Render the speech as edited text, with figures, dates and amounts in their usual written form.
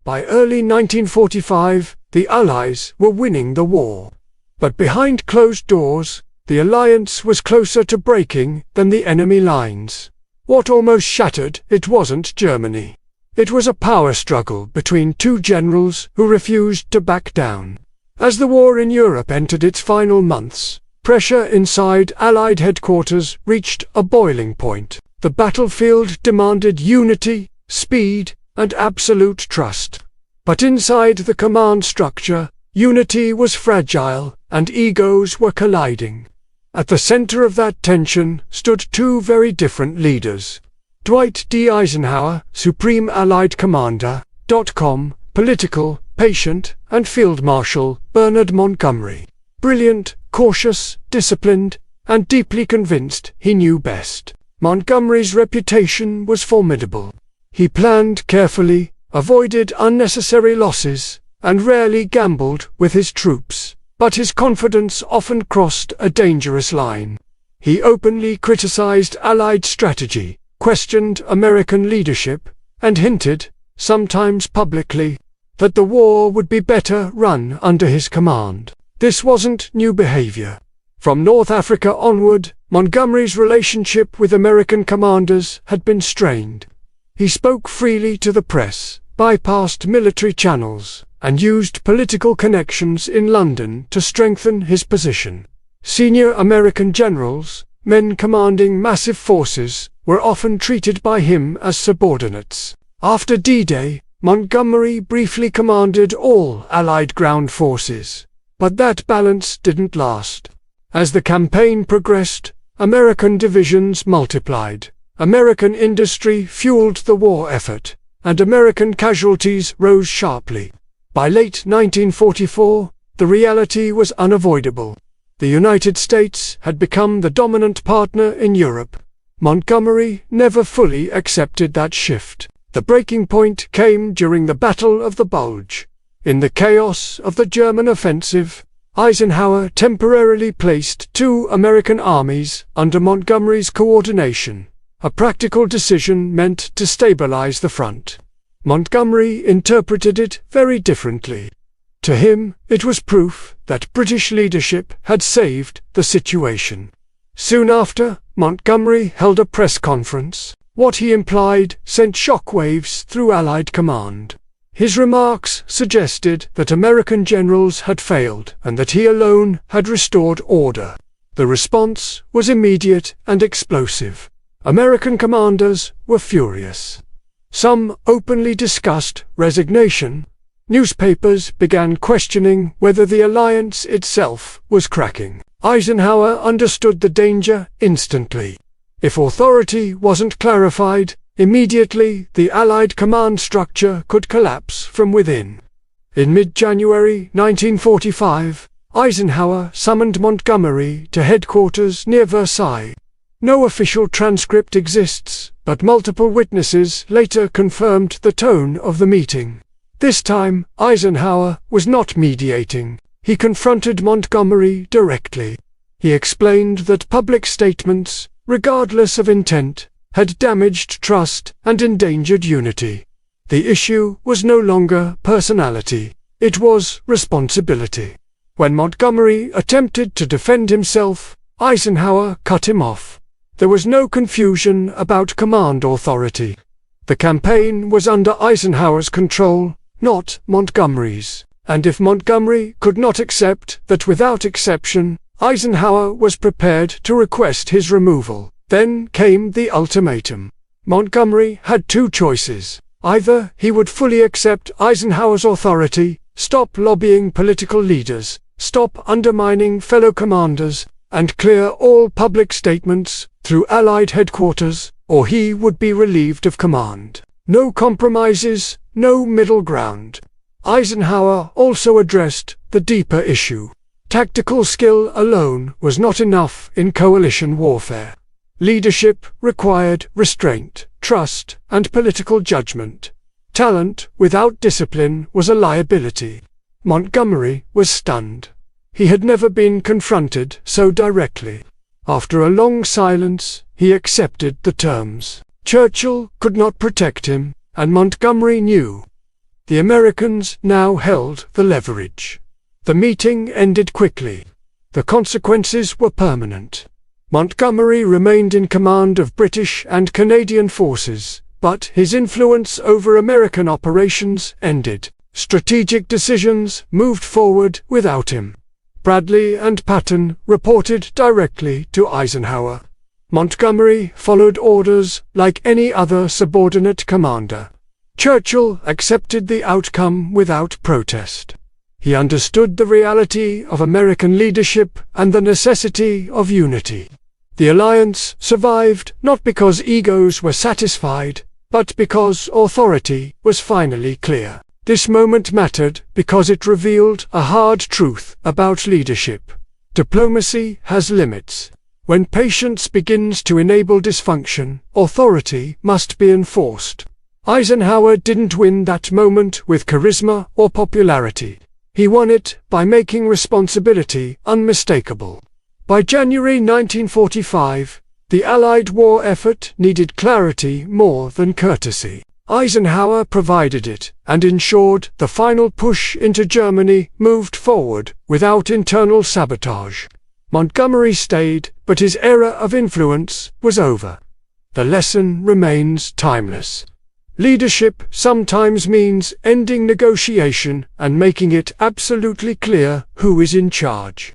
By early 1945, the Allies were winning the war. But behind closed doors, the alliance was closer to breaking than the enemy lines. What almost shattered it wasn't Germany. It was a power struggle between two generals who refused to back down. As the war in Europe entered its final months, pressure inside Allied headquarters reached a boiling point. The battlefield demanded unity, speed, and absolute trust. But inside the command structure, unity was fragile and egos were colliding. At the center of that tension stood two very different leaders. Dwight D. Eisenhower, Supreme Allied Commander, political, patient, and Field Marshal Bernard Montgomery. Brilliant, cautious, disciplined, and deeply convinced he knew best. Montgomery's reputation was formidable. He planned carefully, avoided unnecessary losses, and rarely gambled with his troops, but his confidence often crossed a dangerous line. He openly criticized Allied strategy, questioned American leadership, and hinted, sometimes publicly, that the war would be better run under his command. This wasn't new behavior. From North Africa onward, Montgomery's relationship with American commanders had been strained. He spoke freely to the press, bypassed military channels, and used political connections in London to strengthen his position. Senior American generals, men commanding massive forces, were often treated by him as subordinates. After D-Day, Montgomery briefly commanded all Allied ground forces. But that balance didn't last. As the campaign progressed, American divisions multiplied. American industry fueled the war effort, and American casualties rose sharply. By late 1944, the reality was unavoidable. The United States had become the dominant partner in Europe. Montgomery never fully accepted that shift. The breaking point came during the Battle of the Bulge. In the chaos of the German offensive, Eisenhower temporarily placed two American armies under Montgomery's coordination, a practical decision meant to stabilize the front. Montgomery interpreted it very differently. To him, it was proof that British leadership had saved the situation. Soon after, Montgomery held a press conference. What he implied sent shockwaves through Allied command. His remarks suggested that American generals had failed and that he alone had restored order. The response was immediate and explosive. American commanders were furious. Some openly discussed resignation. Newspapers began questioning whether the alliance itself was cracking. Eisenhower understood the danger instantly. If authority wasn't clarified, immediately the Allied command structure could collapse from within. In mid-January 1945, Eisenhower summoned Montgomery to headquarters near Versailles. No official transcript exists, but multiple witnesses later confirmed the tone of the meeting. This time, Eisenhower was not mediating. He confronted Montgomery directly. He explained that public statements, regardless of intent, had damaged trust and endangered unity. The issue was no longer personality, it was responsibility. When Montgomery attempted to defend himself, Eisenhower cut him off. There was no confusion about command authority. The campaign was under Eisenhower's control, not Montgomery's. And if Montgomery could not accept that without exception, Eisenhower was prepared to request his removal. Then came the ultimatum. Montgomery had two choices. Either he would fully accept Eisenhower's authority, stop lobbying political leaders, stop undermining fellow commanders, and clear all public statements through Allied headquarters, or he would be relieved of command. No compromises, no middle ground. Eisenhower also addressed the deeper issue. Tactical skill alone was not enough in coalition warfare. Leadership required restraint, trust, and political judgment. Talent without discipline was a liability. Montgomery was stunned. He had never been confronted so directly. After a long silence, he accepted the terms. Churchill could not protect him, and Montgomery knew. The Americans now held the leverage. The meeting ended quickly. The consequences were permanent. Montgomery remained in command of British and Canadian forces, but his influence over American operations ended. Strategic decisions moved forward without him. Bradley and Patton reported directly to Eisenhower. Montgomery followed orders like any other subordinate commander. Churchill accepted the outcome without protest. He understood the reality of American leadership and the necessity of unity. The alliance survived not because egos were satisfied, but because authority was finally clear. This moment mattered because it revealed a hard truth about leadership. Diplomacy has limits. When patience begins to enable dysfunction, authority must be enforced. Eisenhower didn't win that moment with charisma or popularity. He won it by making responsibility unmistakable. By January 1945, the Allied war effort needed clarity more than courtesy. Eisenhower provided it and ensured the final push into Germany moved forward without internal sabotage. Montgomery stayed, but his era of influence was over. The lesson remains timeless. Leadership sometimes means ending negotiation and making it absolutely clear who is in charge.